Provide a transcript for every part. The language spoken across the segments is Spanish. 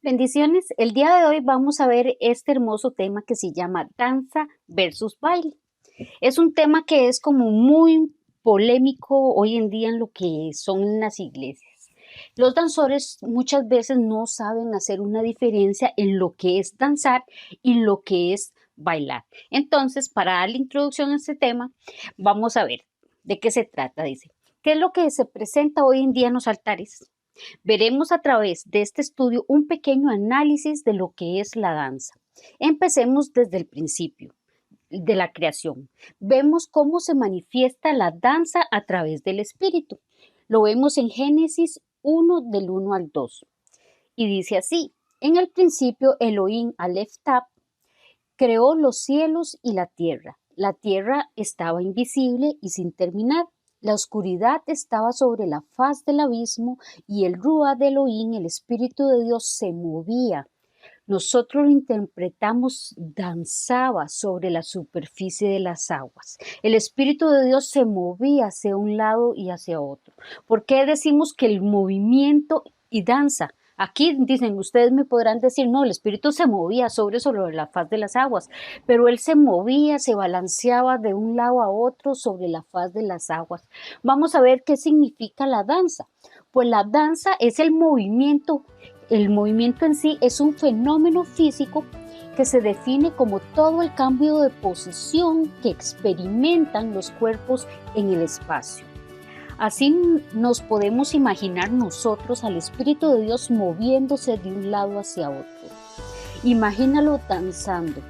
Bendiciones. El día de hoy vamos a ver este hermoso tema que se llama danza versus baile. Es un tema que es como muy polémico hoy en día en lo que son las iglesias. Los danzores muchas veces no saben hacer una diferencia en lo que es danzar y lo que es bailar. Entonces, para darle introducción a este tema, vamos a ver de qué se trata. Dice, ¿qué es lo que se presenta hoy en día en los altares? Veremos a través de este estudio un pequeño análisis de lo que es la danza. Empecemos desde el principio de la creación. Vemos cómo se manifiesta la danza a través del espíritu. Lo vemos en Génesis 1 del 1 al 2. Y dice así, en el principio Elohim Aleph Tav creó los cielos y la tierra. La tierra estaba invisible y sin terminar. La oscuridad estaba sobre la faz del abismo y el Ruach de Elohim, el Espíritu de Dios, se movía. Nosotros lo interpretamos, danzaba sobre la superficie de las aguas. El Espíritu de Dios se movía hacia un lado y hacia otro. ¿Por qué decimos que el movimiento y danza? Aquí dicen, ustedes me podrán decir, no, el Espíritu se movía sobre la faz de las aguas, pero Él se movía, se balanceaba de un lado a otro sobre la faz de las aguas. Vamos a ver qué significa la danza. Pues la danza es el movimiento. El movimiento en sí es un fenómeno físico que se define como todo el cambio de posición que experimentan los cuerpos en el espacio. Así nos podemos imaginar nosotros al Espíritu de Dios moviéndose de un lado hacia otro. Imagínalo danzando.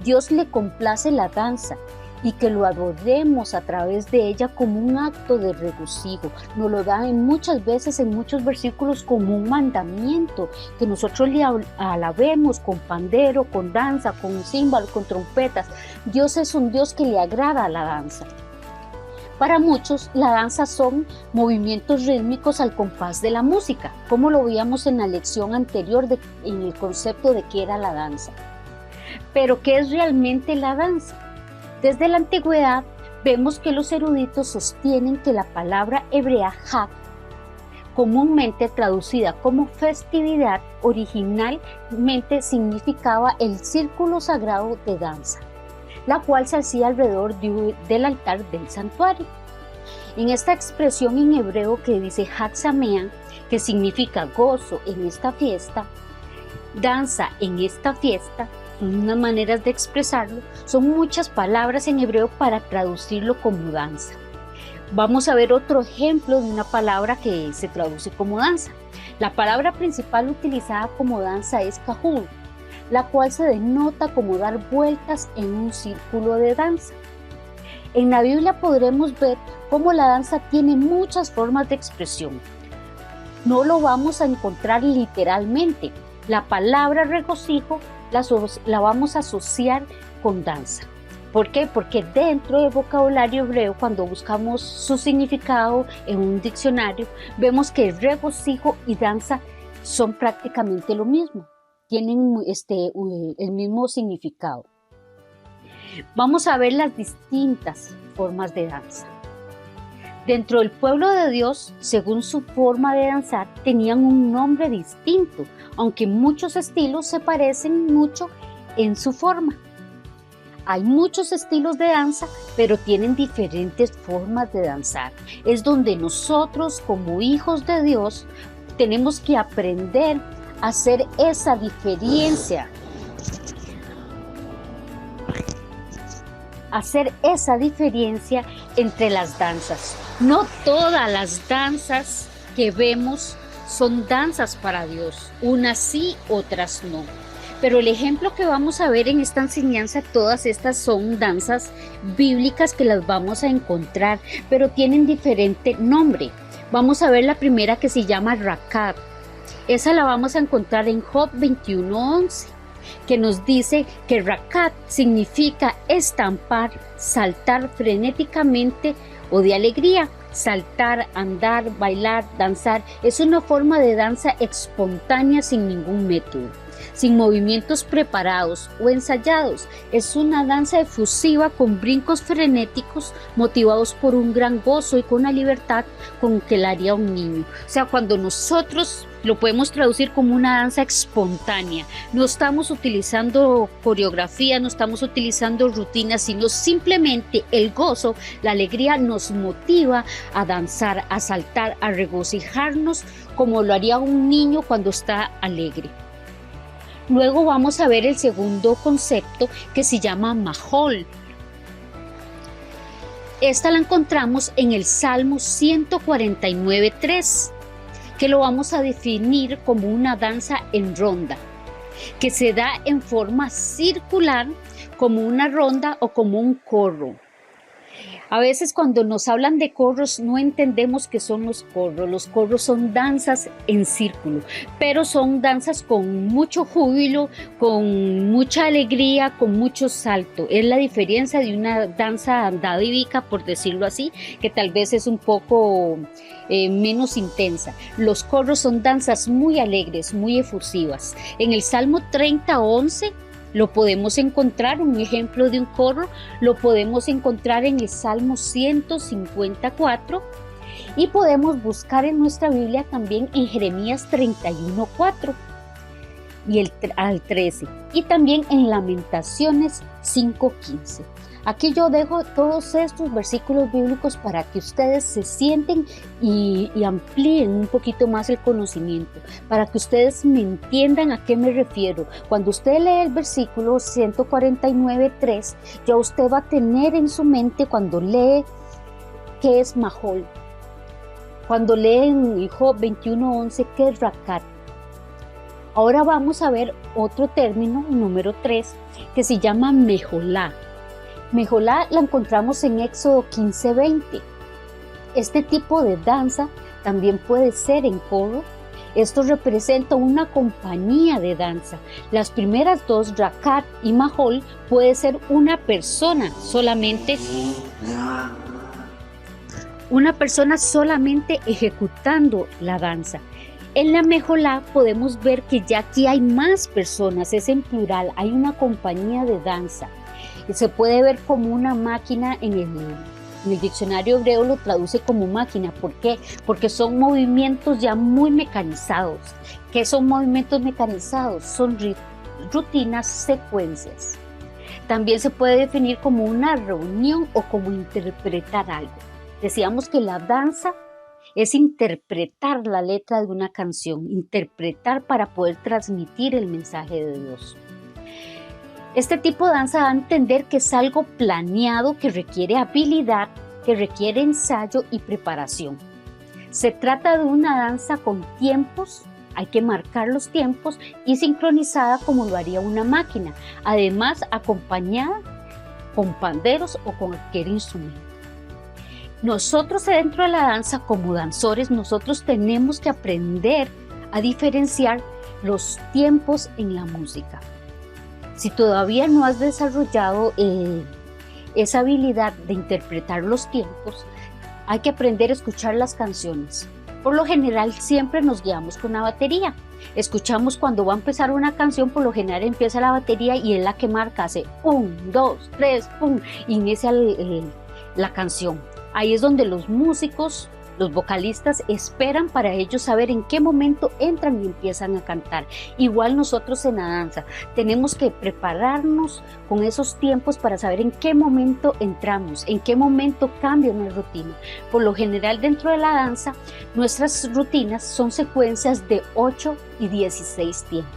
Dios le complace la danza y que lo adoremos a través de ella como un acto de regocijo. Nos lo da muchas veces en muchos versículos como un mandamiento, que nosotros le alabemos con pandero, con danza, con címbalo, con trompetas. Dios es un Dios que le agrada a la danza. Para muchos, la danza son movimientos rítmicos al compás de la música, como lo veíamos en la lección anterior en el concepto de qué era la danza. Pero, ¿qué es realmente la danza? Desde la antigüedad, vemos que los eruditos sostienen que la palabra hebrea Hag, comúnmente traducida como festividad, originalmente significaba el círculo sagrado de danza, la cual se hacía alrededor del altar del santuario. En esta expresión en hebreo que dice Hag Sameach, que significa gozo en esta fiesta, danza en esta fiesta, unas maneras de expresarlo, son muchas palabras en hebreo para traducirlo como danza. Vamos a ver otro ejemplo de una palabra que se traduce como danza. La palabra principal utilizada como danza es kahul, la cual se denota como dar vueltas en un círculo de danza. En la Biblia podremos ver cómo la danza tiene muchas formas de expresión. No lo vamos a encontrar literalmente. La palabra regocijo la vamos a asociar con danza. ¿Por qué? Porque dentro del vocabulario hebreo, cuando buscamos su significado en un diccionario, vemos que regocijo y danza son prácticamente lo mismo. Tienen el mismo significado. Vamos a ver las distintas formas de danza. Dentro del pueblo de Dios, según su forma de danzar, tenían un nombre distinto, aunque muchos estilos se parecen mucho en su forma. Hay muchos estilos de danza, pero tienen diferentes formas de danzar. Es donde nosotros, como hijos de Dios, tenemos que aprender a hacer esa diferencia. Hacer esa diferencia entre las danzas. No todas las danzas que vemos son danzas para Dios. Unas sí, otras no. Pero el ejemplo que vamos a ver en esta enseñanza, todas estas son danzas bíblicas que las vamos a encontrar, pero tienen diferente nombre. Vamos a ver la primera que se llama Rakat. Esa la vamos a encontrar en Job 21:11, que nos dice que Rakat significa estampar, saltar frenéticamente o de alegría. Saltar, andar, bailar, danzar es una forma de danza espontánea sin ningún método, sin movimientos preparados o ensayados. Es una danza efusiva con brincos frenéticos motivados por un gran gozo y con la libertad con que la haría un niño. O sea, cuando nosotros Lo podemos traducir como una danza espontánea. No estamos utilizando coreografía, no estamos utilizando rutinas, sino simplemente el gozo, la alegría nos motiva a danzar, a saltar, a regocijarnos como lo haría un niño cuando está alegre. Luego vamos a ver el segundo concepto que se llama Majol. Esta la encontramos en el Salmo 149:3, que lo vamos a definir como una danza en ronda, que se da en forma circular como una ronda o como un corro. A veces cuando nos hablan de corros no entendemos qué son los corros. Los corros son danzas en círculo, pero son danzas con mucho júbilo, con mucha alegría, con mucho salto. Es la diferencia de una danza davídica, por decirlo así, que tal vez es un poco menos intensa. Los corros son danzas muy alegres, muy efusivas. En el Salmo 30:11 lo podemos encontrar, un ejemplo de un corro, lo podemos encontrar en el Salmo 154 y podemos buscar en nuestra Biblia también en Jeremías 31:4 y al 13 y también en Lamentaciones 5:15. Aquí yo dejo todos estos versículos bíblicos para que ustedes se sienten y amplíen un poquito más el conocimiento, para que ustedes me entiendan a qué me refiero. Cuando usted lee el versículo 149:3, ya usted va a tener en su mente cuando lee qué es Majol. Cuando lee en Job 21:11 qué es Racat. Ahora vamos a ver otro término, número 3, que se llama Mejolá. Mejolá la encontramos en Éxodo 15:20. Este tipo de danza también puede ser en corro. Esto representa una compañía de danza. Las primeras dos, Racat y Majol, puede ser una persona solamente ejecutando la danza. En la Mejolá podemos ver que ya aquí hay más personas, es en plural, hay una compañía de danza. Se puede ver como una máquina en el diccionario hebreo lo traduce como máquina. ¿Por qué? Porque son movimientos ya muy mecanizados. ¿Qué son movimientos mecanizados? Son rutinas, secuencias. También se puede definir como una reunión o como interpretar algo. Decíamos que la danza es interpretar la letra de una canción, interpretar para poder transmitir el mensaje de Dios. Este tipo de danza da a entender que es algo planeado, que requiere habilidad, que requiere ensayo y preparación. Se trata de una danza con tiempos, hay que marcar los tiempos y sincronizada como lo haría una máquina, además acompañada con panderos o con cualquier instrumento. Nosotros dentro de la danza como danzores, nosotros tenemos que aprender a diferenciar los tiempos en la música. Si todavía no has desarrollado esa habilidad de interpretar los tiempos, hay que aprender a escuchar las canciones. Por lo general siempre nos guiamos con la batería. Escuchamos cuando va a empezar una canción, por lo general empieza la batería y es la que marca, hace 1, 2, 3, pum, inicia la canción. Ahí es donde los músicos, los vocalistas esperan para ellos saber en qué momento entran y empiezan a cantar. Igual nosotros en la danza tenemos que prepararnos con esos tiempos para saber en qué momento entramos, en qué momento cambia una rutina. Por lo general dentro de la danza nuestras rutinas son secuencias de 8 y 16 tiempos.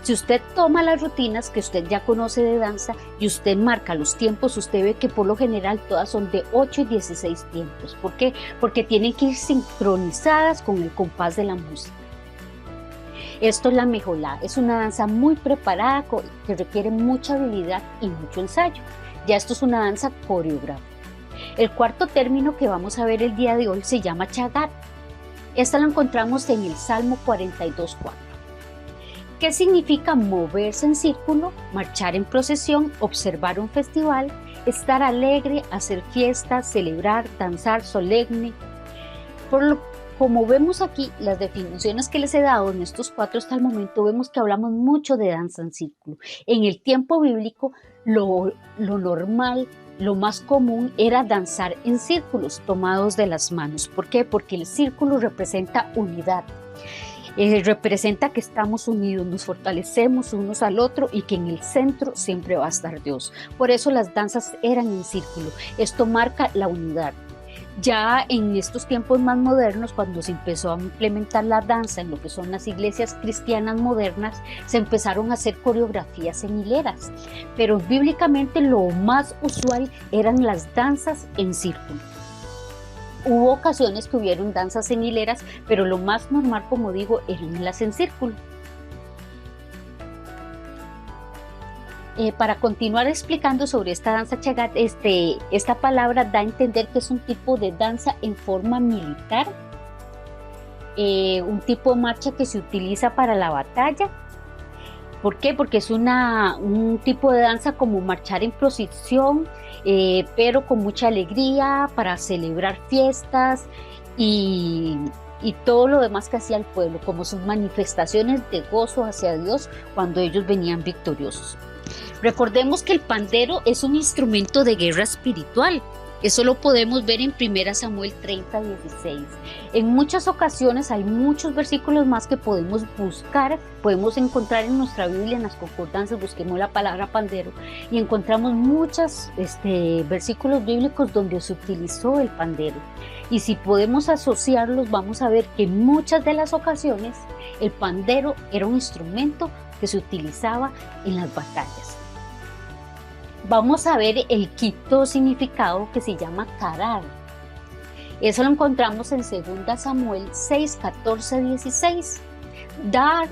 Si usted toma las rutinas que usted ya conoce de danza y usted marca los tiempos, usted ve que por lo general todas son de 8 y 16 tiempos. ¿Por qué? Porque tienen que ir sincronizadas con el compás de la música. Esto es la Mejolá, es una danza muy preparada que requiere mucha habilidad y mucho ensayo. Ya esto es una danza coreográfica. El cuarto término que vamos a ver el día de hoy se llama Chagat. Esta la encontramos en el Salmo 42:4. ¿Qué significa moverse en círculo, marchar en procesión, observar un festival, estar alegre, hacer fiesta, celebrar, danzar solemne? Como vemos aquí, las definiciones que les he dado en estos 4 hasta el momento, vemos que hablamos mucho de danza en círculo. En el tiempo bíblico, lo normal, lo más común era danzar en círculos tomados de las manos. ¿Por qué? Porque el círculo representa unidad. representa que estamos unidos, nos fortalecemos unos al otro y que en el centro siempre va a estar Dios. Por eso las danzas eran en círculo. Esto marca la unidad. Ya en estos tiempos más modernos, cuando se empezó a implementar la danza en lo que son las iglesias cristianas modernas, se empezaron a hacer coreografías en hileras, pero bíblicamente lo más usual eran las danzas en círculo. Hubo ocasiones que hubieron danzas en hileras, pero lo más normal, como digo, eran las en círculo. Para continuar explicando sobre esta danza chagat, esta palabra da a entender que es un tipo de danza en forma militar, un tipo de marcha que se utiliza para la batalla. ¿Por qué? Porque es un tipo de danza como marchar en procesión, pero con mucha alegría para celebrar fiestas y todo lo demás que hacía el pueblo, como sus manifestaciones de gozo hacia Dios cuando ellos venían victoriosos. Recordemos que el pandero es un instrumento de guerra espiritual. Eso lo podemos ver en 1 Samuel 30:16. En muchas ocasiones hay muchos versículos más que podemos buscar, podemos encontrar en nuestra Biblia, en las concordancias, busquemos la palabra pandero y encontramos muchos versículos bíblicos donde se utilizó el pandero. Y si podemos asociarlos, vamos a ver que en muchas de las ocasiones el pandero era un instrumento que se utilizaba en las batallas. Vamos a ver el quinto significado que se llama carar. Eso lo encontramos en 2 Samuel 6:14-16. Dar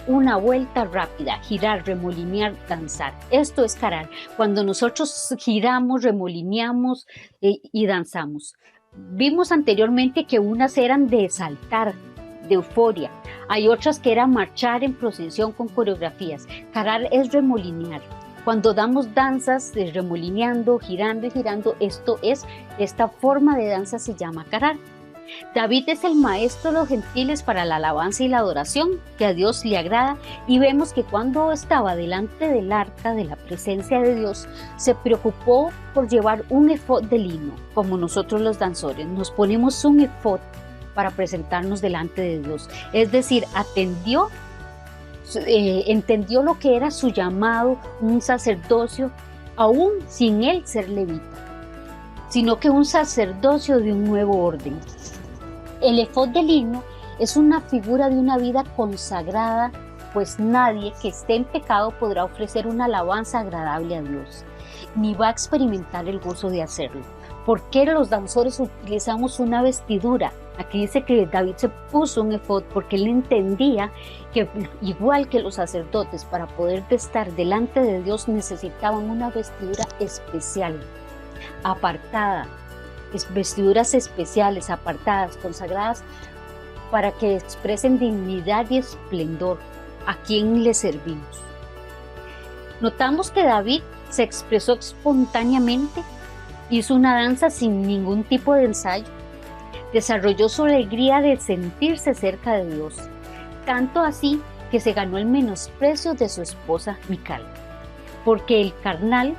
una vuelta rápida, girar, remolinear, danzar. Esto es carar. Cuando nosotros giramos, remolineamos y danzamos. Vimos anteriormente que unas eran de saltar, de euforia. Hay otras que eran marchar en procesión con coreografías. Carar es remolinear. Cuando damos danzas de remolineando, girando y girando, esta forma de danza se llama carar. David es el maestro de los gentiles para la alabanza y la adoración, que a Dios le agrada, y vemos que cuando estaba delante del arca de la presencia de Dios, se preocupó por llevar un efod de lino, como nosotros los danzores. Nos ponemos un efod para presentarnos delante de Dios, es decir, entendió lo que era su llamado, un sacerdocio, aún sin él ser levita, sino que un sacerdocio de un nuevo orden. El efod de lino es una figura de una vida consagrada, pues nadie que esté en pecado podrá ofrecer una alabanza agradable a Dios, ni va a experimentar el gozo de hacerlo. ¿Por qué los danzores utilizamos una vestidura? Aquí dice que David se puso un efod porque él entendía que igual que los sacerdotes, para poder estar delante de Dios necesitaban una vestidura especial, apartada, vestiduras especiales, apartadas, consagradas, para que expresen dignidad y esplendor a quien le servimos. Notamos que David se expresó espontáneamente, hizo una danza sin ningún tipo de ensayo, desarrolló su alegría de sentirse cerca de Dios, tanto así que se ganó el menosprecio de su esposa Mical, porque el carnal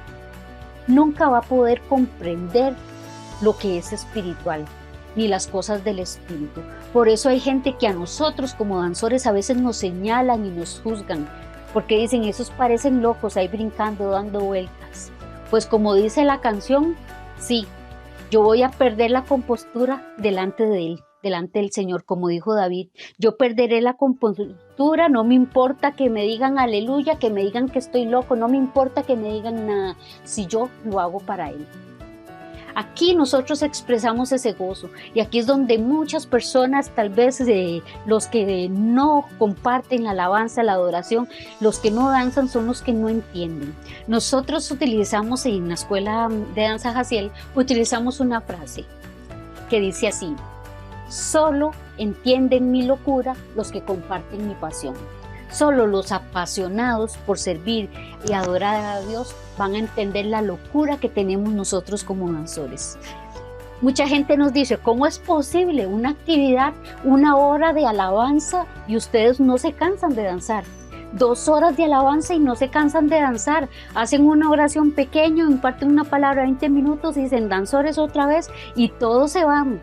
nunca va a poder comprender lo que es espiritual, ni las cosas del espíritu. Por eso hay gente que a nosotros como danzores a veces nos señalan y nos juzgan, porque dicen, esos parecen locos ahí brincando, dando vueltas. Pues como dice la canción, sí, yo voy a perder la compostura delante de él, delante del Señor, como dijo David. Yo perderé la compostura, no me importa que me digan aleluya, que me digan que estoy loco, no me importa que me digan nada, si yo lo hago para él. Aquí nosotros expresamos ese gozo y aquí es donde muchas personas, tal vez los que no comparten la alabanza, la adoración, los que no danzan son los que no entienden. Nosotros utilizamos en la escuela de danza Jaciel, utilizamos una frase que dice así: solo entienden mi locura los que comparten mi pasión. Solo los apasionados por servir y adorar a Dios van a entender la locura que tenemos nosotros como danzores. Mucha gente nos dice, ¿cómo es posible una actividad, 1 hora de alabanza y ustedes no se cansan de danzar? 2 horas de alabanza y no se cansan de danzar. Hacen una oración pequeña, imparten una palabra 20 minutos y dicen danzores otra vez y todos se van.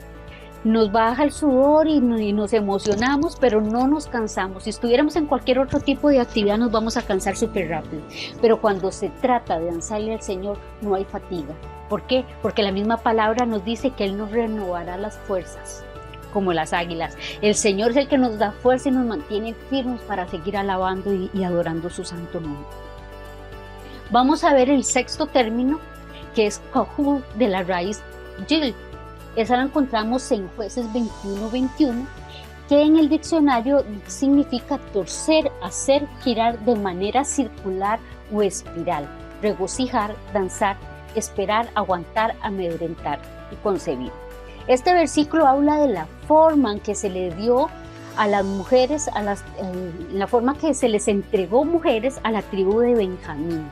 nos baja el sudor y nos emocionamos, pero no nos cansamos. Si estuviéramos en cualquier otro tipo de actividad nos vamos a cansar súper rápido, pero cuando se trata de danzarle al Señor no hay fatiga. ¿Por qué? Porque la misma palabra nos dice que Él nos renovará las fuerzas, como las águilas. El Señor es el que nos da fuerza y nos mantiene firmes para seguir alabando y adorando su santo nombre. Vamos a ver el sexto término, que es kahul, de la raíz gil. Esa la encontramos en Jueces 21:21, que en el diccionario significa torcer, hacer, girar de manera circular o espiral, regocijar, danzar, esperar, aguantar, amedrentar y concebir. Este versículo habla de la forma en que se le dio a las mujeres, la forma que se les entregó mujeres a la tribu de Benjamín.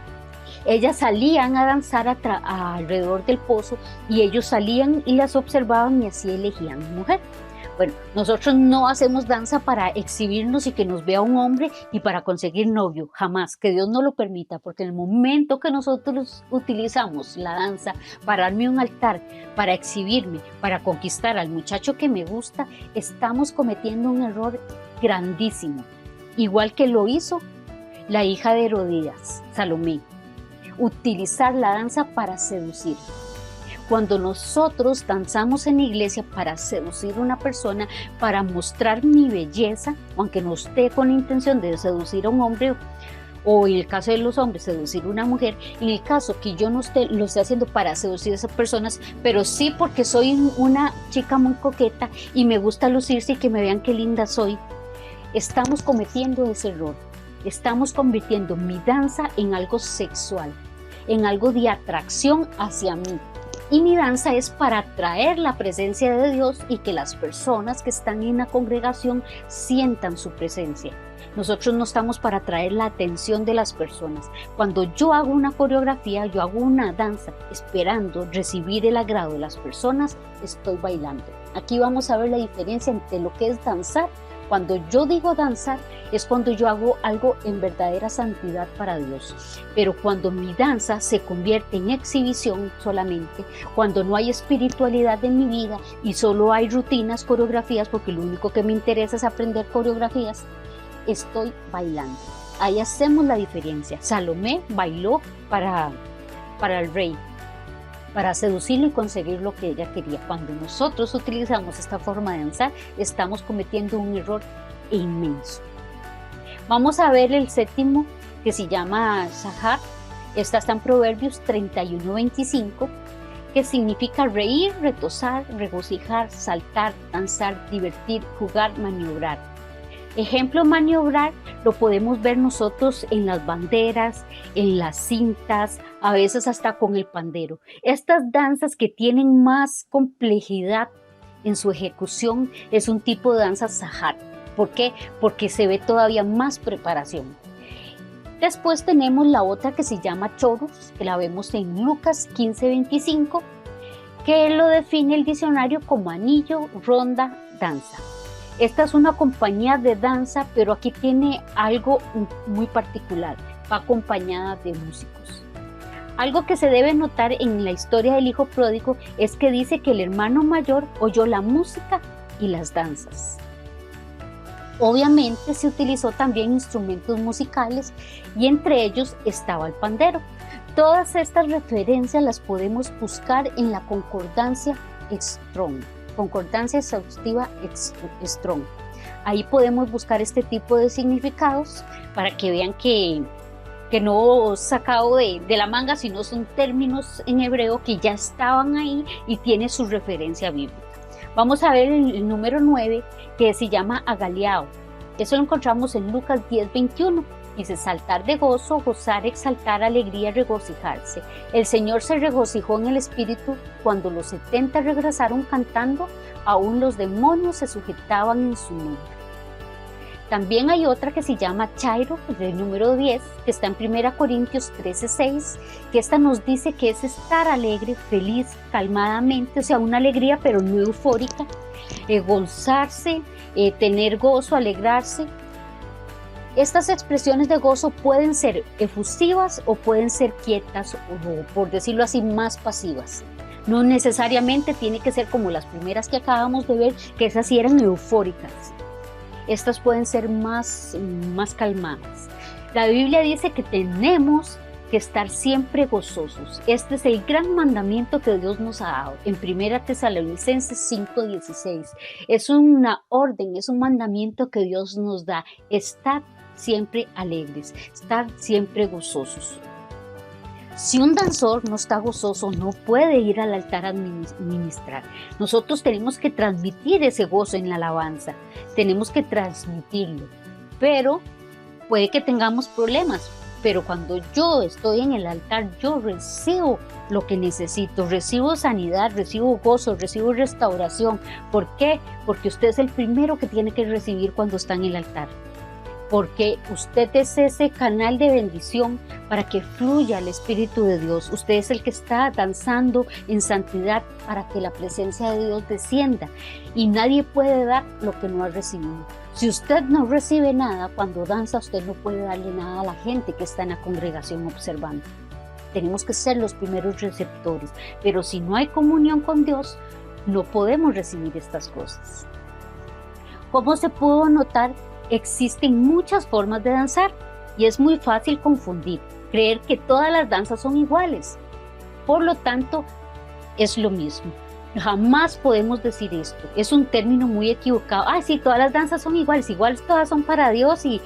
Ellas salían a danzar alrededor del pozo y ellos salían y las observaban y así elegían mujer. Bueno, nosotros no hacemos danza para exhibirnos y que nos vea un hombre y para conseguir novio, jamás, que Dios no lo permita, porque en el momento que nosotros utilizamos la danza para darme un altar, para exhibirme, para conquistar al muchacho que me gusta, estamos cometiendo un error grandísimo, igual que lo hizo la hija de Herodías, Salomé. Utilizar la danza para seducir. Cuando nosotros danzamos en la iglesia para seducir a una persona, para mostrar mi belleza, aunque no esté con la intención de seducir a un hombre, o en el caso de los hombres, seducir a una mujer, en el caso que yo no lo esté haciendo para seducir a esas personas, pero sí porque soy una chica muy coqueta y me gusta lucirse y que me vean qué linda soy, estamos cometiendo ese error. Estamos convirtiendo mi danza en algo sexual, en algo de atracción hacia mí. Y mi danza es para atraer la presencia de Dios y que las personas que están en la congregación sientan su presencia. Nosotros no estamos para atraer la atención de las personas. Cuando yo hago una coreografía, yo hago una danza esperando recibir el agrado de las personas, estoy bailando. Aquí vamos a ver la diferencia entre lo que es danzar. Cuando yo digo danzar es cuando yo hago algo en verdadera santidad para Dios, pero cuando mi danza se convierte en exhibición solamente, cuando no hay espiritualidad en mi vida y solo hay rutinas, coreografías, porque lo único que me interesa es aprender coreografías, estoy bailando. Ahí hacemos la diferencia. Salomé bailó para el rey, para seducirlo y conseguir lo que ella quería. Cuando nosotros utilizamos esta forma de danzar, estamos cometiendo un error inmenso. Vamos a ver el séptimo, que se llama Shahar. Esta está en Proverbios 31:25, que significa reír, retozar, regocijar, saltar, danzar, divertir, jugar, maniobrar. Ejemplo, maniobrar lo podemos ver nosotros en las banderas, en las cintas, a veces hasta con el pandero. Estas danzas que tienen más complejidad en su ejecución es un tipo de danza Shahar. ¿Por qué? Porque se ve todavía más preparación. Después tenemos la otra que se llama choros, que la vemos en Lucas 15:25, que lo define el diccionario como anillo, ronda, danza. Esta es una compañía de danza, pero aquí tiene algo muy particular, va acompañada de músicos. Algo que se debe notar en la historia del hijo pródigo es que dice que el hermano mayor oyó la música y las danzas. Obviamente se utilizó también instrumentos musicales y entre ellos estaba el pandero. Todas estas referencias las podemos buscar en la concordancia Strong. Concordancia exhaustiva Strong. Ahí podemos buscar este tipo de significados para que vean que no sacado de la manga, sino son términos en hebreo que ya estaban ahí y tiene su referencia bíblica. Vamos a ver el número 9, que se llama agaleao. Eso lo encontramos en Lucas 10:21. Dice: saltar de gozo, gozar, exaltar, alegría, regocijarse. El Señor se regocijó en el espíritu cuando los 70 regresaron cantando, aún los demonios se sujetaban en su nombre. También hay otra que se llama chairo, del número 10, que está en 1 Corintios 13:6, que esta nos dice que es estar alegre, feliz, calmadamente, o sea, una alegría pero no eufórica, gozarse, tener gozo, alegrarse. Estas expresiones de gozo pueden ser efusivas o pueden ser quietas o, por decirlo así, más pasivas. No necesariamente tiene que ser como las primeras que acabamos de ver, que esas sí eran eufóricas. Estas pueden ser más calmadas. La Biblia dice que tenemos que estar siempre gozosos. Este es el gran mandamiento que Dios nos ha dado. En 1 Tesalonicenses 5:16. Es una orden, es un mandamiento que Dios nos da. Estar siempre alegres, estar siempre gozosos. Si un danzor no está gozoso, no puede ir al altar a ministrar. Nosotros tenemos que transmitir ese gozo en la alabanza. Tenemos que transmitirlo. Pero puede que tengamos problemas. Pero cuando yo estoy en el altar, yo recibo lo que necesito. Recibo sanidad, recibo gozo, recibo restauración. ¿Por qué? Porque usted es el primero que tiene que recibir cuando está en el altar. Porque usted es ese canal de bendición para que fluya el Espíritu de Dios. Usted es el que está danzando en santidad para que la presencia de Dios descienda. Y nadie puede dar lo que no ha recibido. Si usted no recibe nada cuando danza, usted no puede darle nada a la gente que está en la congregación observando. Tenemos que ser los primeros receptores. Pero si no hay comunión con Dios, no podemos recibir estas cosas. ¿Cómo se pudo notar? Existen muchas formas de danzar y es muy fácil confundir, creer que todas las danzas son iguales. Por lo tanto, es lo mismo. Jamás podemos decir esto. Es un término muy equivocado. Sí, todas las danzas son iguales, igual todas son para Dios y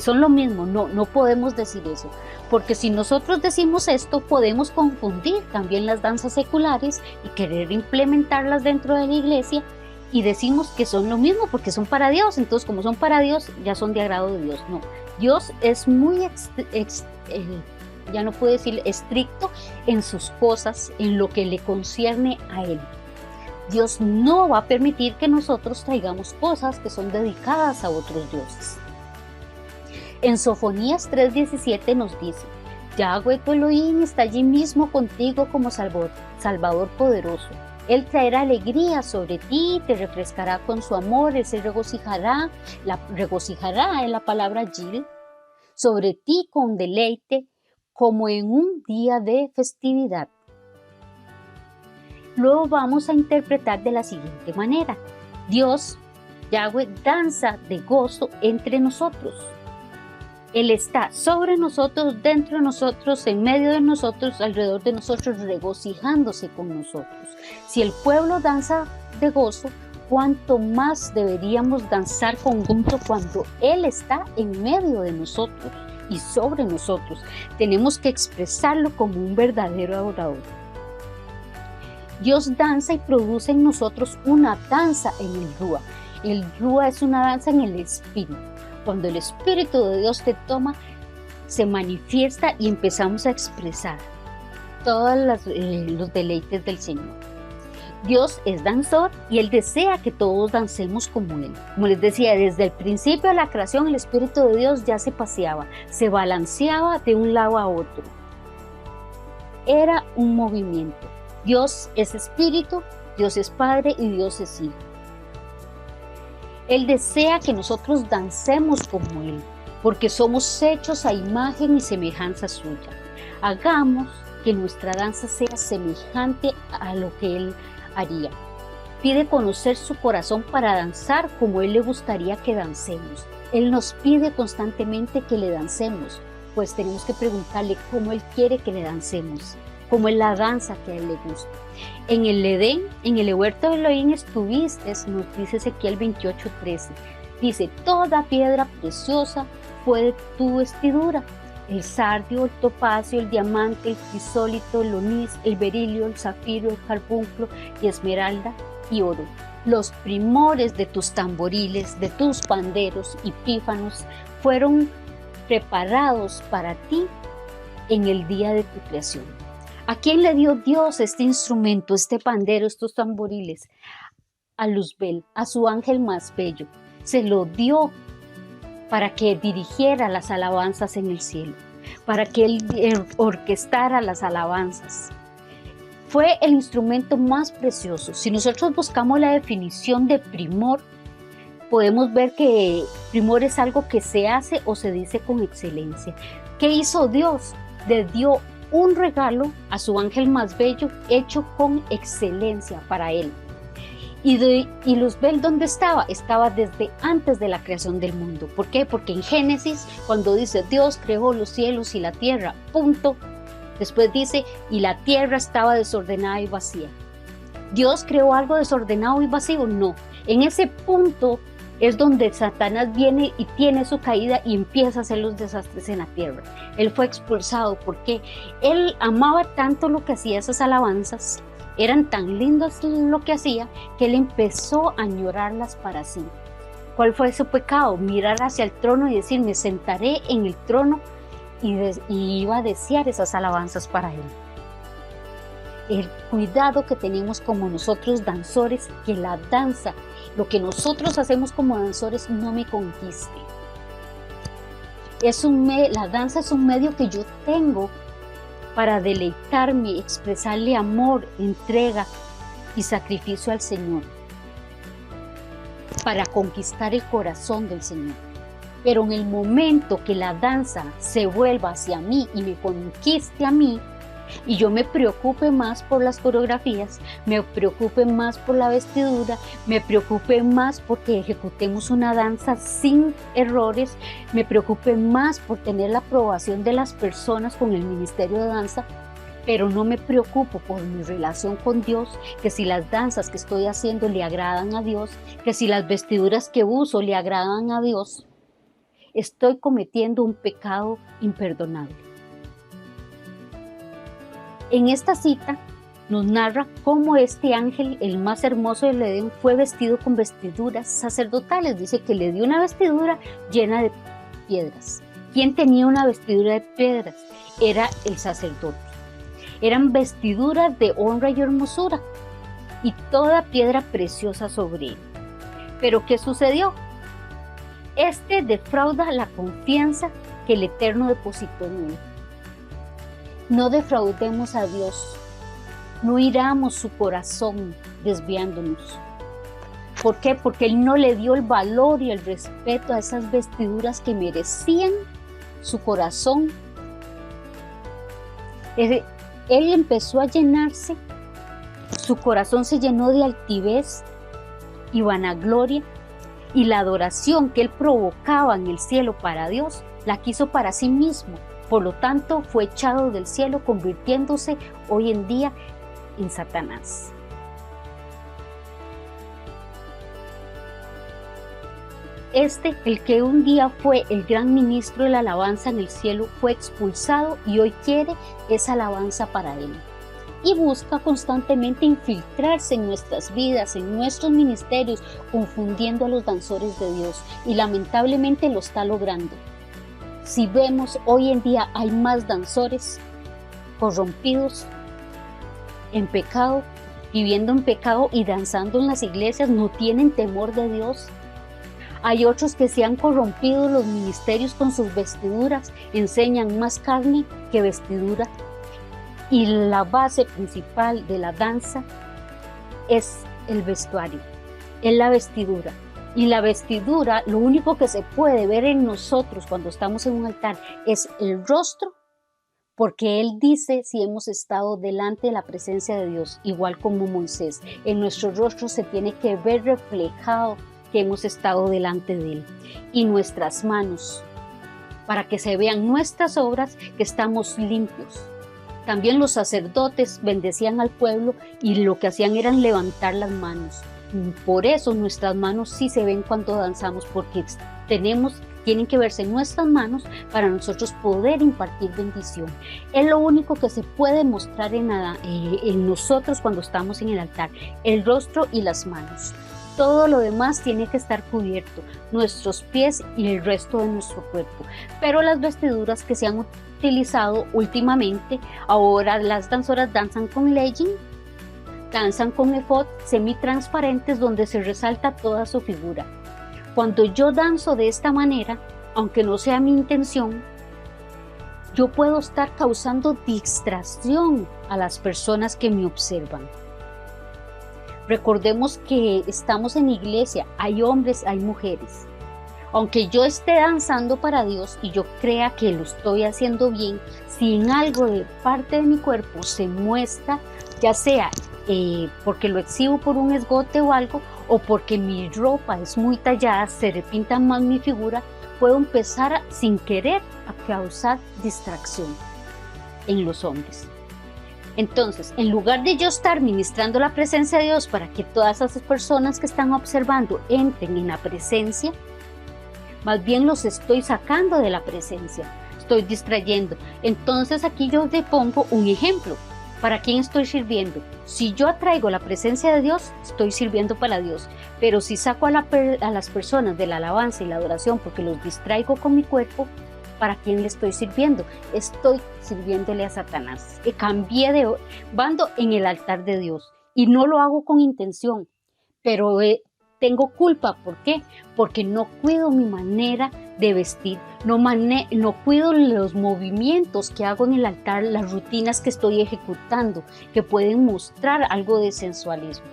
son lo mismo. No podemos decir eso. Porque si nosotros decimos esto, podemos confundir también las danzas seculares y querer implementarlas dentro de la iglesia. Y decimos que son lo mismo porque son para Dios, entonces como son para Dios ya son de agrado de Dios. No, Dios es muy ya no puedo decir estricto en sus cosas, en lo que le concierne a Él. Dios no va a permitir que nosotros traigamos cosas que son dedicadas a otros dioses. En Sofonías 3:17 nos dice: Yahweh tu Elohim está allí mismo contigo como Salvador poderoso. Él traerá alegría sobre ti, te refrescará con su amor, Él se regocijará en la palabra Gil, sobre ti con deleite, como en un día de festividad. Luego vamos a interpretar de la siguiente manera: Dios, Yahweh, danza de gozo entre nosotros. Él está sobre nosotros, dentro de nosotros, en medio de nosotros, alrededor de nosotros, regocijándose con nosotros. Si el pueblo danza de gozo, ¿cuánto más deberíamos danzar con gozo cuando Él está en medio de nosotros y sobre nosotros? Tenemos que expresarlo como un verdadero adorador. Dios danza y produce en nosotros una danza en el Rúa. El Rúa es una danza en el Espíritu. Cuando el Espíritu de Dios te toma, se manifiesta y empezamos a expresar todos los deleites del Señor. Dios es danzor y Él desea que todos dancemos como Él. Como les decía, desde el principio de la creación, el Espíritu de Dios ya se paseaba, se balanceaba de un lado a otro. Era un movimiento. Dios es Espíritu, Dios es Padre y Dios es Hijo. Él desea que nosotros dancemos como Él, porque somos hechos a imagen y semejanza suya. Hagamos que nuestra danza sea semejante a lo que Él haría. Pide conocer su corazón para danzar como Él le gustaría que dancemos. Él nos pide constantemente que le dancemos, pues tenemos que preguntarle cómo Él quiere que le dancemos, cómo es la danza que a Él le gusta. En el Edén, en el huerto de Elohim estuviste, nos dice Ezequiel 28:13. Dice: toda piedra preciosa fue de tu vestidura. El sardio, el topacio, el diamante, el crisólito, el onís, el berilio, el zafiro, el carbunclo y esmeralda y oro. Los primores de tus tamboriles, de tus panderos y pífanos fueron preparados para ti en el día de tu creación. ¿A quién le dio Dios este instrumento, este pandero, estos tamboriles? A Luzbel, a su ángel más bello. Se lo dio para que dirigiera las alabanzas en el cielo, para que él orquestara las alabanzas. Fue el instrumento más precioso. Si nosotros buscamos la definición de primor, podemos ver que primor es algo que se hace o se dice con excelencia. ¿Qué hizo Dios? Le dio un regalo a su ángel más bello, hecho con excelencia para él. Y Luzbel, ¿dónde estaba? Estaba desde antes de la creación del mundo. ¿Por qué? Porque en Génesis, cuando dice Dios creó los cielos y la tierra, punto. Después dice, y la tierra estaba desordenada y vacía. ¿Dios creó algo desordenado y vacío? No. En ese punto es donde Satanás viene y tiene su caída y empieza a hacer los desastres en la tierra. Él fue expulsado porque él amaba tanto lo que hacía, esas alabanzas, eran tan lindas lo que hacía, que él empezó a añorarlas para sí. ¿Cuál fue su pecado? Mirar hacia el trono y decir, me sentaré en el trono, y iba a desear esas alabanzas para él. El cuidado que tenemos como nosotros danzores, que la danza, lo que nosotros hacemos como danzores, no me conquiste. La danza es un medio que yo tengo para deleitarme, expresarle amor, entrega y sacrificio al Señor, para conquistar el corazón del Señor. Pero en el momento que la danza se vuelva hacia mí y me conquiste a mí, y yo me preocupe más por las coreografías, me preocupe más por la vestidura, me preocupe más porque ejecutemos una danza sin errores, me preocupe más por tener la aprobación de las personas con el ministerio de danza, pero no me preocupo por mi relación con Dios, que si las danzas que estoy haciendo le agradan a Dios, que si las vestiduras que uso le agradan a Dios, estoy cometiendo un pecado imperdonable. En esta cita nos narra cómo este ángel, el más hermoso del Edén, fue vestido con vestiduras sacerdotales. Dice que le dio una vestidura llena de piedras. ¿Quién tenía una vestidura de piedras? Era el sacerdote. Eran vestiduras de honra y hermosura y toda piedra preciosa sobre él. ¿Pero qué sucedió? Este defrauda la confianza que el Eterno depositó en él. No defraudemos a Dios, no hiramos su corazón desviándonos. ¿Por qué? Porque Él no le dio el valor y el respeto a esas vestiduras que merecían su corazón. Él empezó a llenarse, su corazón se llenó de altivez y vanagloria, y la adoración que Él provocaba en el cielo para Dios, la quiso para sí mismo. Por lo tanto, fue echado del cielo, convirtiéndose hoy en día en Satanás. El que un día fue el gran ministro de la alabanza en el cielo, fue expulsado y hoy quiere esa alabanza para él. Y busca constantemente infiltrarse en nuestras vidas, en nuestros ministerios, confundiendo a los danzores de Dios. Y lamentablemente lo está logrando. Si vemos, hoy en día hay más danzores corrompidos, en pecado, viviendo en pecado y danzando en las iglesias, no tienen temor de Dios. Hay otros que se han corrompido los ministerios con sus vestiduras, enseñan más carne que vestidura. Y la base principal de la danza es el vestuario, es la vestidura. Y la vestidura, lo único que se puede ver en nosotros cuando estamos en un altar es el rostro, porque Él dice si hemos estado delante de la presencia de Dios, igual como Moisés. En nuestro rostro se tiene que ver reflejado que hemos estado delante de Él. Y nuestras manos, para que se vean nuestras obras, que estamos limpios. También los sacerdotes bendecían al pueblo y lo que hacían era levantar las manos. Por eso nuestras manos sí se ven cuando danzamos, porque tienen que verse nuestras manos para nosotros poder impartir bendición. Es lo único que se puede mostrar en nosotros cuando estamos en el altar, el rostro y las manos. Todo lo demás tiene que estar cubierto, nuestros pies y el resto de nuestro cuerpo. Pero las vestiduras que se han utilizado últimamente, ahora las danzoras danzan con legging, danzan con efod semitransparentes donde se resalta toda su figura. Cuando yo danzo de esta manera, aunque no sea mi intención, yo puedo estar causando distracción a las personas que me observan. Recordemos que estamos en iglesia, hay hombres, hay mujeres. Aunque yo esté danzando para Dios y yo crea que lo estoy haciendo bien, si en algo de parte de mi cuerpo se muestra, ya sea porque lo exhibo por un esgote o algo, o porque mi ropa es muy tallada, se repinta más mi figura, puedo empezar sin querer a causar distracción en los hombres. Entonces, en lugar de yo estar ministrando la presencia de Dios para que todas esas personas que están observando entren en la presencia, más bien los estoy sacando de la presencia, estoy distrayendo. Entonces aquí yo te pongo un ejemplo. ¿Para quién estoy sirviendo? Si yo atraigo la presencia de Dios, estoy sirviendo para Dios. Pero si saco a las personas de la alabanza y la adoración porque los distraigo con mi cuerpo, ¿para quién le estoy sirviendo? Estoy sirviéndole a Satanás. Cambié de bando en el altar de Dios y no lo hago con intención, pero tengo culpa. ¿Por qué? Porque no cuido mi manera de vestir, no cuido los movimientos que hago en el altar, las rutinas que estoy ejecutando, que pueden mostrar algo de sensualismo.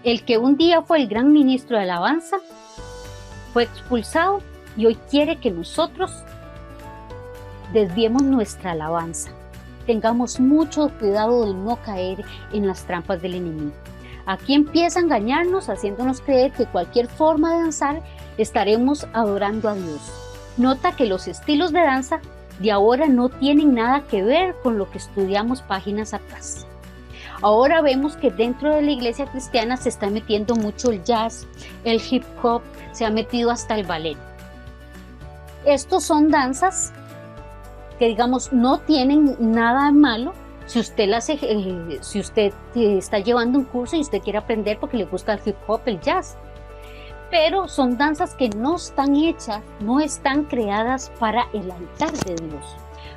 El que un día fue el gran ministro de alabanza fue expulsado y hoy quiere que nosotros desviemos nuestra alabanza. Tengamos mucho cuidado de no caer en las trampas del enemigo. Aquí empieza a engañarnos, haciéndonos creer que cualquier forma de danzar estaremos adorando a Dios. Nota que los estilos de danza de ahora no tienen nada que ver con lo que estudiamos páginas atrás. Ahora vemos que dentro de la iglesia cristiana se está metiendo mucho el jazz, el hip hop, se ha metido hasta el ballet. Estos son danzas que, digamos, no tienen nada malo. Si usted está llevando un curso y usted quiere aprender porque le gusta el hip hop, el jazz, pero son danzas que no están hechas, no están creadas para el altar de Dios.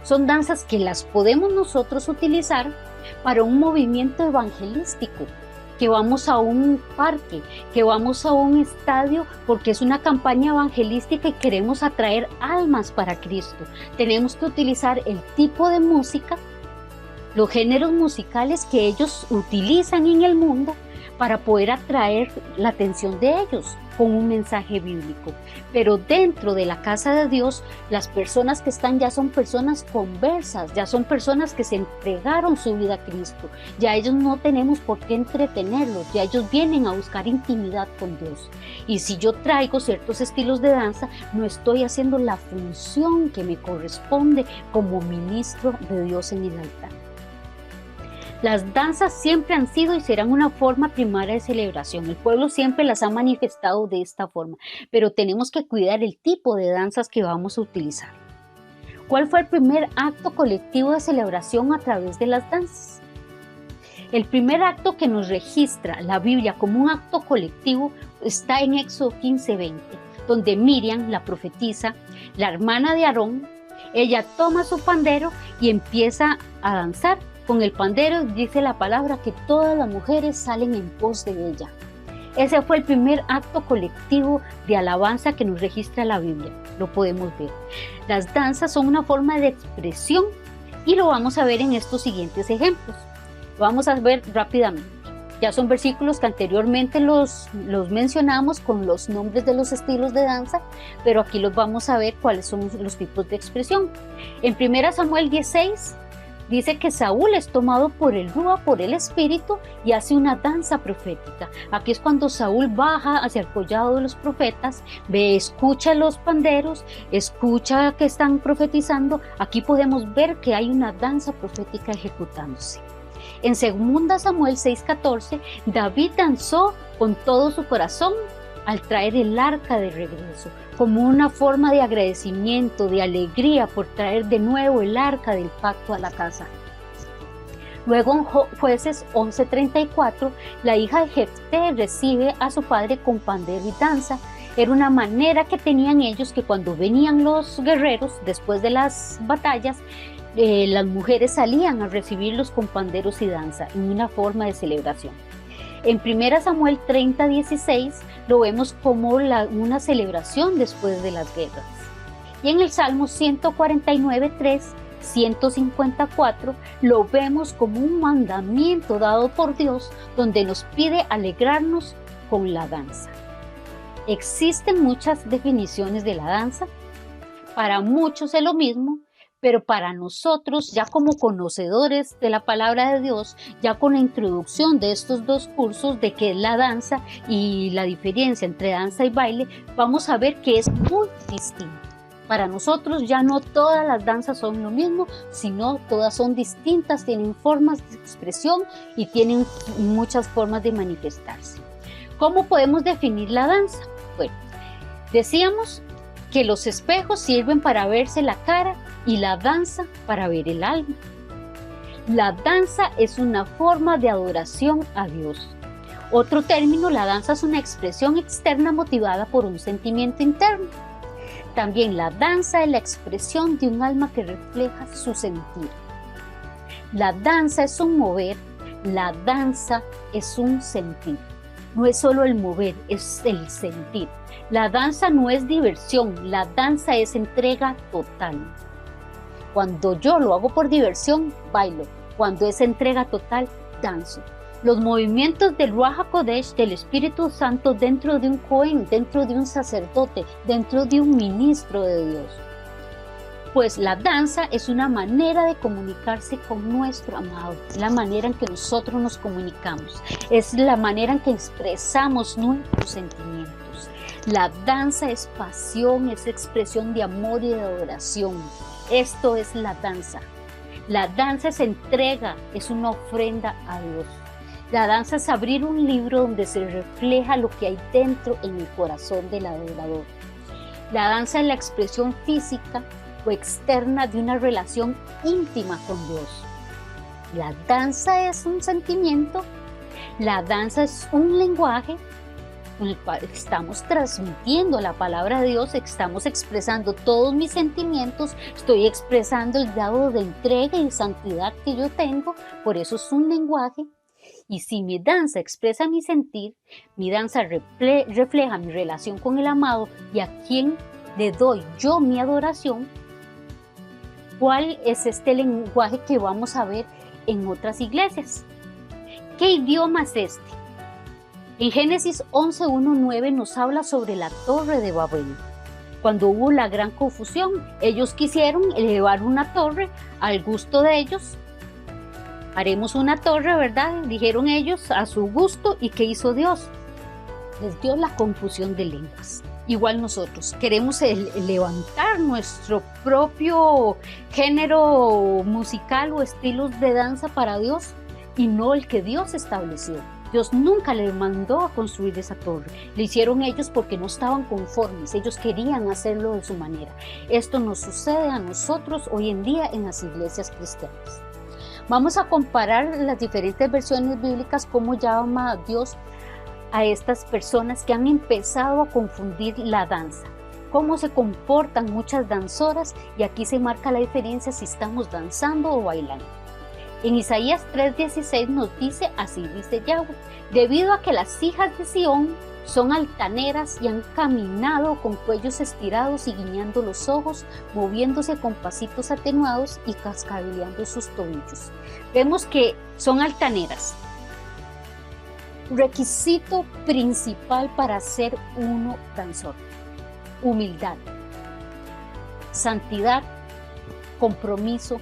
Son danzas que las podemos nosotros utilizar para un movimiento evangelístico, que vamos a un parque, que vamos a un estadio porque es una campaña evangelística y queremos atraer almas para Cristo. Tenemos que utilizar el tipo de música, los géneros musicales que ellos utilizan en el mundo para poder atraer la atención de ellos con un mensaje bíblico. Pero dentro de la casa de Dios, las personas que están ya son personas conversas, ya son personas que se entregaron su vida a Cristo. Ya ellos no tenemos por qué entretenerlos, ya ellos vienen a buscar intimidad con Dios. Y si yo traigo ciertos estilos de danza, no estoy haciendo la función que me corresponde como ministro de Dios en el altar. Las danzas siempre han sido y serán una forma primaria de celebración. El pueblo siempre las ha manifestado de esta forma, pero tenemos que cuidar el tipo de danzas que vamos a utilizar. ¿Cuál fue el primer acto colectivo de celebración a través de las danzas? El primer acto que nos registra la Biblia como un acto colectivo está en Éxodo 15:20, donde Miriam, la profetisa, la hermana de Aarón, ella toma su pandero y empieza a danzar. Con el pandero dice la palabra que todas las mujeres salen en pos de ella. Ese fue el primer acto colectivo de alabanza que nos registra la Biblia. Lo podemos ver. Las danzas son una forma de expresión y lo vamos a ver en estos siguientes ejemplos. Lo vamos a ver rápidamente. Ya son versículos que anteriormente los mencionamos con los nombres de los estilos de danza, pero aquí los vamos a ver cuáles son los tipos de expresión. En 1 Samuel 16 dice que Saúl es tomado por el Rúa, por el Espíritu, y hace una danza profética. Aquí es cuando Saúl baja hacia el collado de los profetas, escucha los panderos, escucha que están profetizando. Aquí podemos ver que hay una danza profética ejecutándose. En 2 Samuel 6:14, David danzó con todo su corazón al traer el arca de regreso, como una forma de agradecimiento, de alegría por traer de nuevo el arca del pacto a la casa. Luego en Jueces 11:34, la hija de Jefté recibe a su padre con pandero y danza. Era una manera que tenían ellos que cuando venían los guerreros después de las batallas, las mujeres salían a recibirlos con panderos y danza, en una forma de celebración. En 1 Samuel 30:16 lo vemos como una celebración después de las guerras. Y en el Salmo 149:3, 154, lo vemos como un mandamiento dado por Dios donde nos pide alegrarnos con la danza. Existen muchas definiciones de la danza, para muchos es lo mismo, pero para nosotros, ya como conocedores de la palabra de Dios, ya con la introducción de estos dos cursos de qué es la danza y la diferencia entre danza y baile, vamos a ver que es muy distinto. Para nosotros ya no todas las danzas son lo mismo, sino todas son distintas, tienen formas de expresión y tienen muchas formas de manifestarse. ¿Cómo podemos definir la danza? Bueno, decíamos que los espejos sirven para verse la cara y la danza para ver el alma. La danza es una forma de adoración a Dios. Otro término, la danza es una expresión externa motivada por un sentimiento interno. También la danza es la expresión de un alma que refleja su sentir. La danza es un mover, la danza es un sentir. No es solo el mover, es el sentir. La danza no es diversión, la danza es entrega total. Cuando yo lo hago por diversión, bailo. Cuando es entrega total, danzo. Los movimientos del Ruach HaKodesh, del Espíritu Santo dentro de un Cohen, dentro de un sacerdote, dentro de un ministro de Dios. Pues la danza es una manera de comunicarse con nuestro amado, es la manera en que nosotros nos comunicamos, es la manera en que expresamos nuestros sentimientos. La danza es pasión, es expresión de amor y de adoración. Esto es la danza. La danza es entrega, es una ofrenda a Dios. La danza es abrir un libro donde se refleja lo que hay dentro en el corazón del adorador. La danza es la expresión física o externa de una relación íntima con Dios. La danza es un sentimiento, la danza es un lenguaje con el cual estamos transmitiendo la palabra de Dios, estamos expresando todos mis sentimientos, estoy expresando el grado de entrega y santidad que yo tengo, por eso es un lenguaje. Y si mi danza expresa mi sentir, mi danza refleja mi relación con el amado y a quien le doy yo mi adoración, ¿cuál es este lenguaje que vamos a ver en otras iglesias? ¿Qué idioma es este? En Génesis 11:1-9 nos habla sobre la torre de Babel. Cuando hubo la gran confusión, ellos quisieron elevar una torre al gusto de ellos. Haremos una torre, ¿verdad? Dijeron ellos a su gusto. ¿Y qué hizo Dios? Les dio la confusión de lenguas. Igual nosotros queremos levantar nuestro propio género musical o estilos de danza para Dios y no el que Dios estableció. Dios nunca le mandó a construir esa torre. Lo hicieron ellos porque no estaban conformes. Ellos querían hacerlo de su manera. Esto nos sucede a nosotros hoy en día en las iglesias cristianas. Vamos a comparar las diferentes versiones bíblicas, cómo llama Dios a estas personas que han empezado a confundir la danza. Cómo se comportan muchas danzoras, y aquí se marca la diferencia si estamos danzando o bailando. En Isaías 3:16 nos dice, así dice Yahweh: debido a que las hijas de Sión son altaneras y han caminado con cuellos estirados y guiñando los ojos, moviéndose con pasitos atenuados y cascabeleando sus tobillos. Vemos que son altaneras. Requisito principal para ser uno danzor: humildad, santidad, compromiso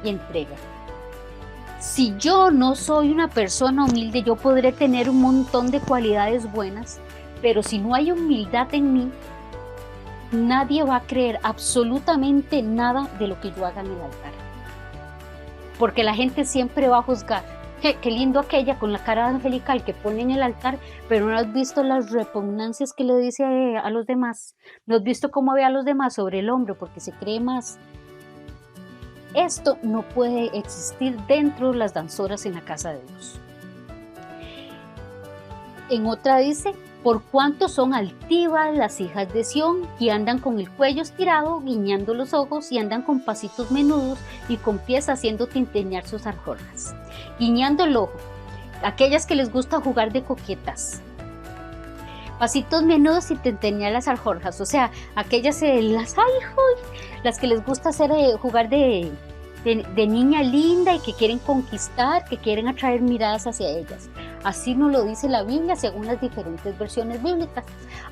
y entrega. Si yo no soy una persona humilde, yo podré tener un montón de cualidades buenas, pero si no hay humildad en mí, nadie va a creer absolutamente nada de lo que yo haga en el altar. Porque la gente siempre va a juzgar. Qué lindo aquella con la cara angelical que pone en el altar, pero no has visto las repugnancias que le dice a los demás. No has visto cómo ve a los demás sobre el hombro porque se cree más. Esto no puede existir dentro de las danzoras en la casa de Dios. En otra dice: por cuanto son altivas las hijas de Sión, que andan con el cuello estirado, guiñando los ojos, y andan con pasitos menudos y con pies haciendo tinteñar sus alforjas. Guiñando el ojo, aquellas que les gusta jugar de coquetas. Pasitos menudos y tinteñar las alforjas, o sea, aquellas las que les gusta hacer jugar de niña linda y que quieren conquistar, que quieren atraer miradas hacia ellas. Así nos lo dice la Biblia según las diferentes versiones bíblicas.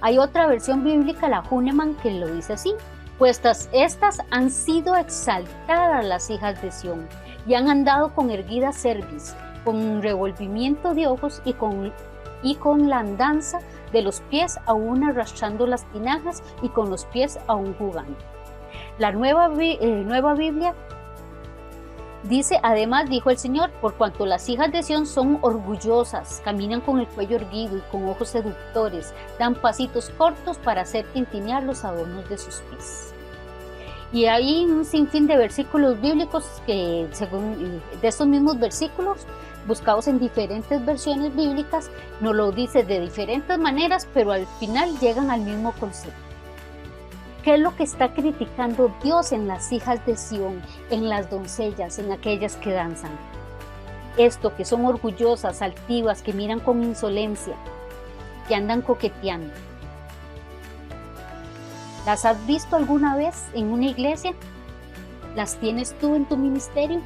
Hay otra versión bíblica, la Hahnemann, que lo dice así: puestas estas han sido exaltadas las hijas de Sión, y han andado con erguida cerviz, con un revolvimiento de ojos y con la andanza de los pies aún arrastrando las tinajas y con los pies aún jugando. La nueva Biblia dice: además dijo el Señor, por cuanto las hijas de Sión son orgullosas, caminan con el cuello erguido y con ojos seductores, dan pasitos cortos para hacer tintinear los adornos de sus pies. Y hay un sinfín de versículos bíblicos que, según de estos mismos versículos, buscados en diferentes versiones bíblicas, nos lo dice de diferentes maneras, pero al final llegan al mismo concepto. ¿Qué es lo que está criticando Dios en las hijas de Sión, en las doncellas, en aquellas que danzan? Esto, que son orgullosas, altivas, que miran con insolencia, que andan coqueteando. ¿Las has visto alguna vez en una iglesia? ¿Las tienes tú en tu ministerio?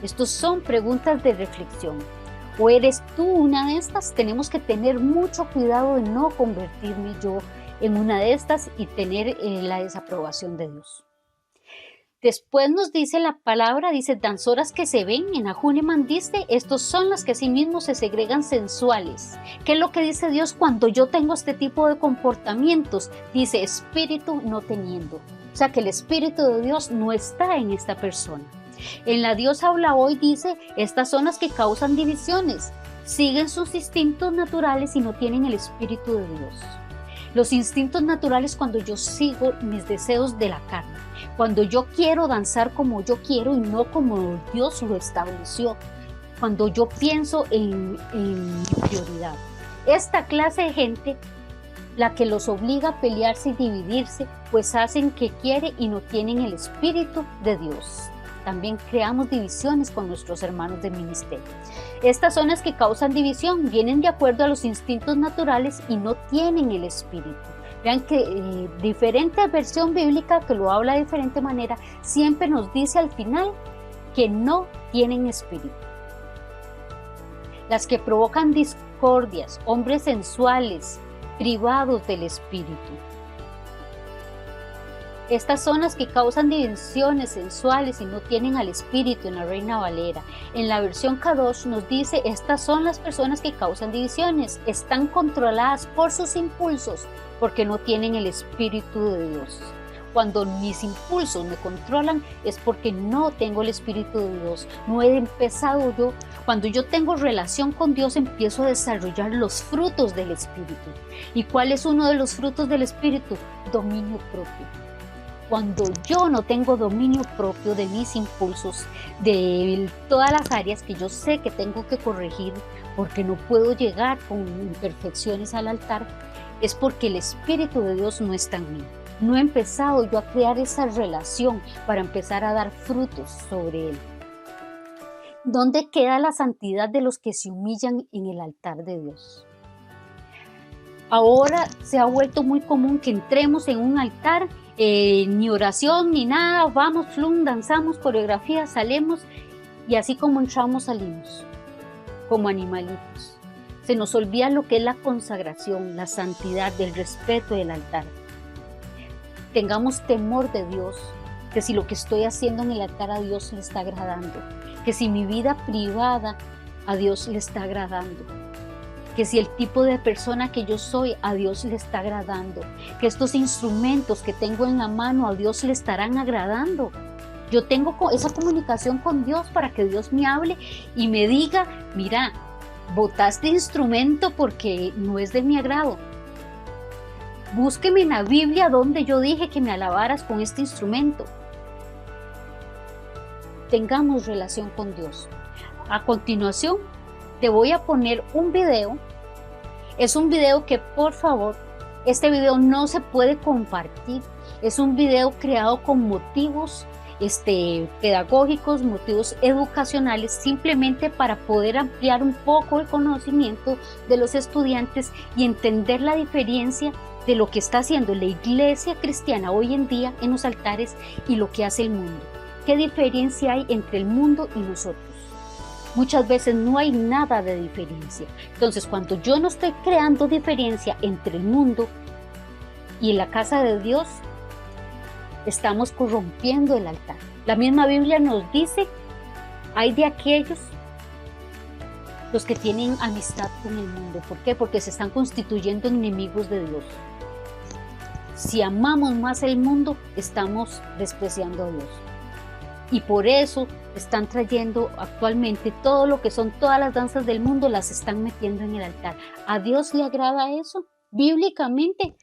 Estas son preguntas de reflexión. ¿O eres tú una de estas? Tenemos que tener mucho cuidado de no convertirme yo en una de estas y tener la desaprobación de Dios. Después nos dice la palabra, dice: danzoras que se ven, en Hahnemann dice: estos son las que a sí mismos se segregan sensuales. ¿Qué es lo que dice Dios cuando yo tengo este tipo de comportamientos? Dice: espíritu no teniendo. O sea que el espíritu de Dios no está en esta persona. En la Dios habla hoy dice: estas son las que causan divisiones, siguen sus instintos naturales y no tienen el espíritu de Dios. Los instintos naturales, cuando yo sigo mis deseos de la carne, cuando yo quiero danzar como yo quiero y no como Dios lo estableció, cuando yo pienso en mi prioridad. Esta clase de gente, la que los obliga a pelearse y dividirse, pues hacen que quiere y no tienen el espíritu de Dios. También creamos divisiones con nuestros hermanos de ministerio. Estas son las que causan división, vienen de acuerdo a los instintos naturales y no tienen el espíritu. Vean que diferente versión bíblica que lo habla de diferente manera, siempre nos dice al final que no tienen espíritu. Las que provocan discordias, hombres sensuales, privados del espíritu. Estas son las que causan divisiones sensuales y no tienen al espíritu, en la Reina Valera. En la versión Kadosh nos dice: estas son las personas que causan divisiones, están controladas por sus impulsos porque no tienen el espíritu de Dios. Cuando mis impulsos me controlan es porque no tengo el espíritu de Dios, no he empezado yo. Cuando yo tengo relación con Dios empiezo a desarrollar los frutos del espíritu. ¿Y cuál es uno de los frutos del espíritu? Dominio propio. Cuando yo no tengo dominio propio de mis impulsos, de todas las áreas que yo sé que tengo que corregir, porque no puedo llegar con imperfecciones al altar, es porque el Espíritu de Dios no está en mí. No he empezado yo a crear esa relación para empezar a dar frutos sobre él. ¿Dónde queda la santidad de los que se humillan en el altar de Dios? Ahora se ha vuelto muy común que entremos en un altar, ni oración ni nada, vamos, flum, danzamos, coreografía, salimos y así como entramos salimos, como animalitos. Se nos olvida lo que es la consagración, la santidad, del respeto del altar. Tengamos temor de Dios, que si lo que estoy haciendo en el altar a Dios le está agradando, que si mi vida privada a Dios le está agradando, que si el tipo de persona que yo soy a Dios le está agradando, que estos instrumentos que tengo en la mano a Dios le estarán agradando. Yo tengo esa comunicación con Dios para que Dios me hable y me diga: mira, botaste instrumento porque no es de mi agrado. Búsqueme en la Biblia donde yo dije que me alabaras con este instrumento. Tengamos relación con Dios. A continuación, te voy a poner un video. Es un video que, por favor, este video no se puede compartir. Es un video creado con motivos pedagógicos, motivos educacionales, simplemente para poder ampliar un poco el conocimiento de los estudiantes y entender la diferencia de lo que está haciendo la iglesia cristiana hoy en día en los altares y lo que hace el mundo. ¿Qué diferencia hay entre el mundo y nosotros? Muchas veces no hay nada de diferencia. Entonces, cuando yo no estoy creando diferencia entre el mundo y la casa de Dios, estamos corrompiendo el altar. La misma Biblia nos dice, hay de aquellos los que tienen amistad con el mundo. ¿Por qué? Porque se están constituyendo enemigos de Dios. Si amamos más el mundo, estamos despreciando a Dios. Y por eso están trayendo actualmente todo lo que son todas las danzas del mundo, las están metiendo en el altar. ¿A Dios le agrada eso? Bíblicamente,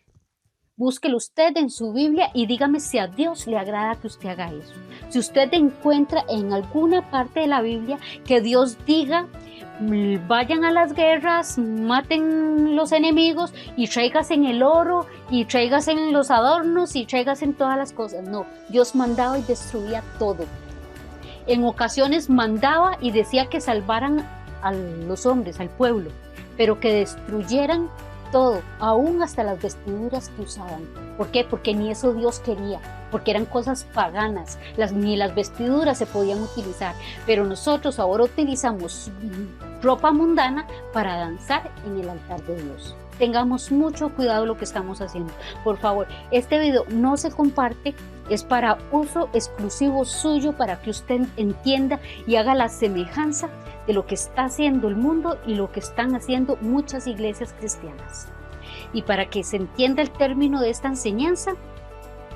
búsquelo usted en su Biblia y dígame si a Dios le agrada que usted haga eso. Si usted encuentra en alguna parte de la Biblia que Dios diga, vayan a las guerras, maten los enemigos y tráigase en el oro y tráigase en los adornos y tráigase en todas las cosas. No, Dios mandaba y destruía todo. En ocasiones mandaba y decía que salvaran a los hombres, al pueblo, pero que destruyeran todo, aún hasta las vestiduras que usaban. ¿Por qué? Porque ni eso Dios quería, porque eran cosas paganas, ni las vestiduras se podían utilizar, pero nosotros ahora utilizamos ropa mundana para danzar en el altar de Dios. Tengamos mucho cuidado lo que estamos haciendo. Por favor, este video no se comparte, es para uso exclusivo suyo, para que usted entienda y haga la semejanza de lo que está haciendo el mundo y lo que están haciendo muchas iglesias cristianas. Y para que se entienda el término de esta enseñanza,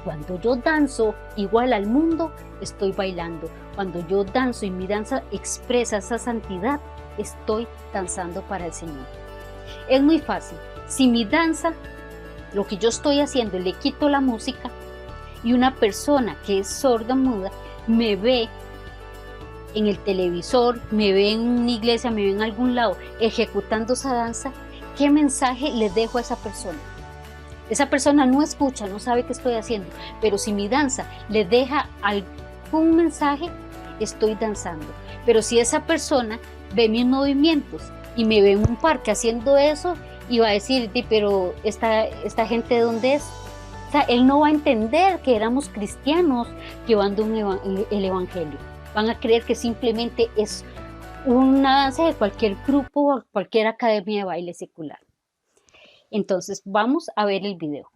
cuando yo danzo igual al mundo, estoy bailando. Cuando yo danzo y mi danza expresa esa santidad, estoy danzando para el Señor. Es muy fácil. Si mi danza, lo que yo estoy haciendo, le quito la música y una persona que es sorda, muda, me ve en el televisor, me ve en una iglesia, me ve en algún lado ejecutando esa danza, ¿qué mensaje le dejo a esa persona? Esa persona no escucha, no sabe qué estoy haciendo, pero si mi danza le deja algún mensaje, estoy danzando. Pero si esa persona ve mis movimientos y me ve en un parque haciendo eso, y va a decir, pero esta gente ¿de dónde es? O sea, él no va a entender que éramos cristianos llevando el evangelio. Van a creer que simplemente es una danza de cualquier grupo o cualquier academia de baile secular. Entonces vamos a ver el video.